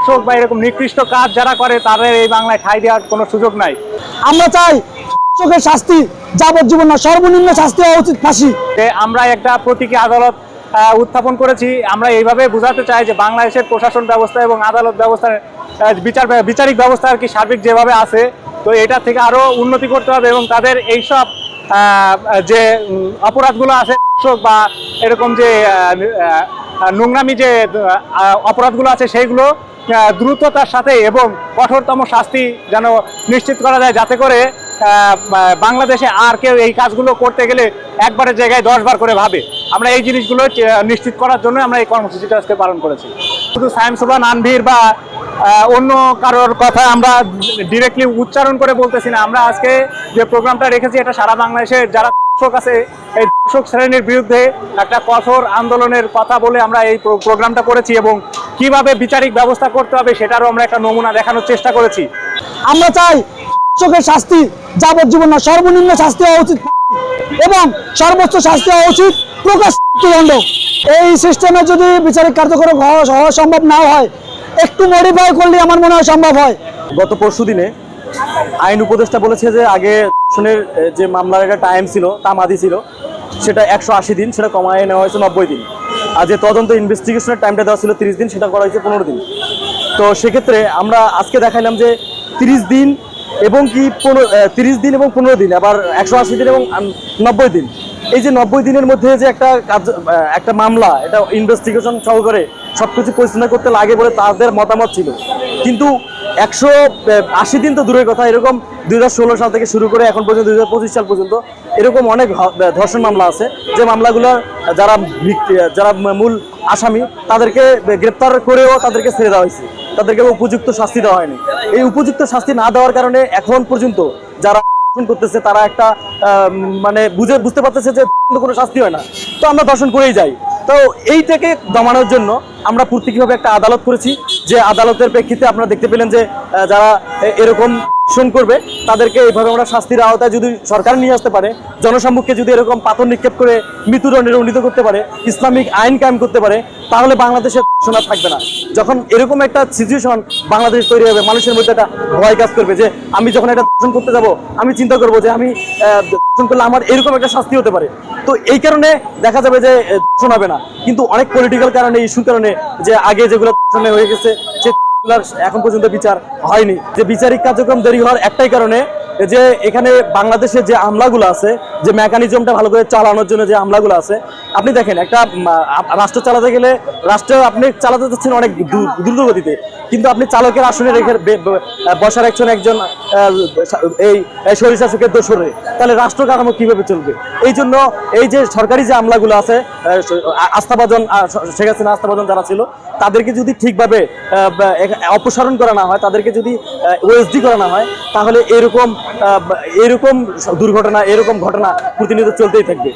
দর্শক বা এরকম নিকৃষ্ট কাজ যারা করে তাদের এই বাংলায় ঠাঁই দেওয়ার কোনো সুযোগ নাই। আমরা চাই চোখের শাস্তি যাবজ্জীবন না, সর্বনিম্ন শাস্তি হওয়া উচিত ফাঁসি। আমরা একটা প্রতীকী আদালত উত্থাপন করেছি। আমরা এইভাবে বোঝাতে চাই যে বাংলাদেশের প্রশাসন ব্যবস্থা এবং আদালত ব্যবস্থার বিচারিক ব্যবস্থা আর কি সার্বিক যেভাবে আছে, তো এটা থেকে আরো উন্নতি করতে হবে এবং তাদের এইসব যে অপরাধগুলো আছে বা এরকম যে নোংরামি যে অপরাধগুলো আছে সেইগুলো দ্রুততার সাথে এবং কঠোরতম শাস্তি যেন নিশ্চিত করা যায়, যাতে করে বাংলাদেশে আর কেউ এই কাজগুলো করতে গেলে একবারের জায়গায় 10 বার করে ভাবে। আমরা এই জিনিসগুলো নিশ্চিত করার জন্য আমরা এই কর্মসূচিটা আজকে পালন করেছি। শুধু সায়েন্স বা নানভীর বা অন্য কারোর কথা আমরা ডিরেক্টলি উচ্চারণ করে বলতেছি না। আমরা আজকে যে প্রোগ্রামটা রেখেছি এটা সারা বাংলাদেশের যারা দর্শক আছে এই দর্শক শ্রেণীর বিরুদ্ধে একটা কঠোর আন্দোলনের কথা বলে আমরা এই প্রোগ্রামটা করেছি এবং কিভাবে বিচারিক ব্যবস্থা করতে হবে সেটারও আমরা একটা নমুনা দেখানোর চেষ্টা করেছি। আমরা চাই চোখের শাস্তি যাবজ্জীবন না, সর্বনিম্ন শাস্তি হওয়া উচিত এবং সর্বোচ্চ শাস্তি হওয়া উচিত প্রকাশ দণ্ড। এই সিস্টেমে যদি বিচারিক কার্যক্রম হওয়া সম্ভব না হয়, একটু মডিফাই করলে আমার মনে হয় সম্ভব হয়। গত পরশু দিনে আইন উপদেষ্টা বলেছে যে আগে ধর্ষণের যে মামলার একটা টাইম ছিল, তামাদি ছিল, সেটা 180 দিন, সেটা কমায় নেওয়া হয়েছে 90 দিন। আর যে তদন্ত ইনভেস্টিগেশনের টাইমটা দেওয়া ছিল 30 দিন, সেটা করা হয়েছে 15 দিন। তো সেক্ষেত্রে আমরা আজকে দেখাইলাম যে 30 দিন এবং 30 দিন এবং 15 দিন, আবার 180 দিন এবং 90 দিন, এই যে 90 দিনের মধ্যে যে একটা মামলা, এটা ইনভেস্টিগেশন সহকারে সবকিছু পরিচালনা করতে লাগে বলে তাদের মতামত ছিল। কিন্তু 180 দিন তো দূরের কথা, এরকম 2016 সাল থেকে শুরু করে এখন পর্যন্ত 2025 সাল পর্যন্ত এরকম অনেক ধর্ষণ মামলা আছে, যে মামলাগুলো যারা মূল আসামি তাদেরকে গ্রেপ্তার করেও তাদেরকে ছেড়ে দেওয়া হয়েছে, তাদেরকে উপযুক্ত শাস্তি দেওয়া হয়নি। এই উপযুক্ত শাস্তি না দেওয়ার কারণে এখন পর্যন্ত যারা ধর্ষণ করতেছে তারা একটা মানে বুঝতে পারতেছে যে কোনো শাস্তি হয় না, তো আমরা ধর্ষণ করেই যাই। তো এইটাকে দমানোর জন্য আমরা প্রতীকীভাবে একটা আদালত করেছি, যে আদালতের প্রেক্ষিতে আপনারা দেখতে পেলেন যে যারা এরকম ধর্ষণ করবে তাদেরকে এইভাবে আমরা শাস্তির আওতায় যদি সরকার নিয়ে আসতে পারে, জনসম্মুখে যদি এরকম পাথর নিক্ষেপ করে মৃত্যুদণ্ডে উন্নীত করতে পারে, ইসলামিক আইন কায়েম করতে পারে, তাহলে বাংলাদেশের ধর্ষণ আর থাকবে না। যখন এরকম একটা সিচুয়েশন বাংলাদেশ তৈরি হবে, মানুষের মধ্যে একটা ভয় কাজ করবে যে আমি যখন এটা ধর্ষণ করতে যাব আমি চিন্তা করবো যে আমি ধর্ষণ করলে আমার এরকম একটা শাস্তি হতে পারে। তো এই কারণে দেখা যাবে যে ধর্ষণ হবে না। কিন্তু অনেক পলিটিক্যাল কারণে, ইস্যুর কারণে, যে আগে যেগুলো ধর্ষণে হয়ে গেছে সেগুলোর এখন পর্যন্ত বিচার হয়নি। যে বিচারিক কার্যক্রম দেরি হওয়ার একটাই কারণে, যে এখানে বাংলাদেশের যে আমলাগুলো আছে, যে মেকানিজমটা ভালো করে চালানোর জন্য যে আমলাগুলো আছে, আপনি দেখেন একটা রাষ্ট্র চালাতে গেলে রাষ্ট্র আপনি চালাতে চাচ্ছেন অনেক দ্রুত গতিতে, কিন্তু আপনি চালকের আসনে রেখে বসা রাখছেন একজন এই স্বৈরশাসকের দোসরে, তাহলে রাষ্ট্র কাঠামো কিভাবে চলবে? এই জন্য এই যে সরকারি যে আমলাগুলো আছে, আস্থাভাজন শেখ হাসিনা আস্থাভাজন যারা ছিল, তাদেরকে যদি ঠিকভাবে অপসারণ করা না হয়, তাদেরকে যদি ওএসডি করা না হয়, তাহলে এরকম দুর্ঘটনা, এরকম ঘটনা প্রতিনিয়ত চলতেই থাকবে।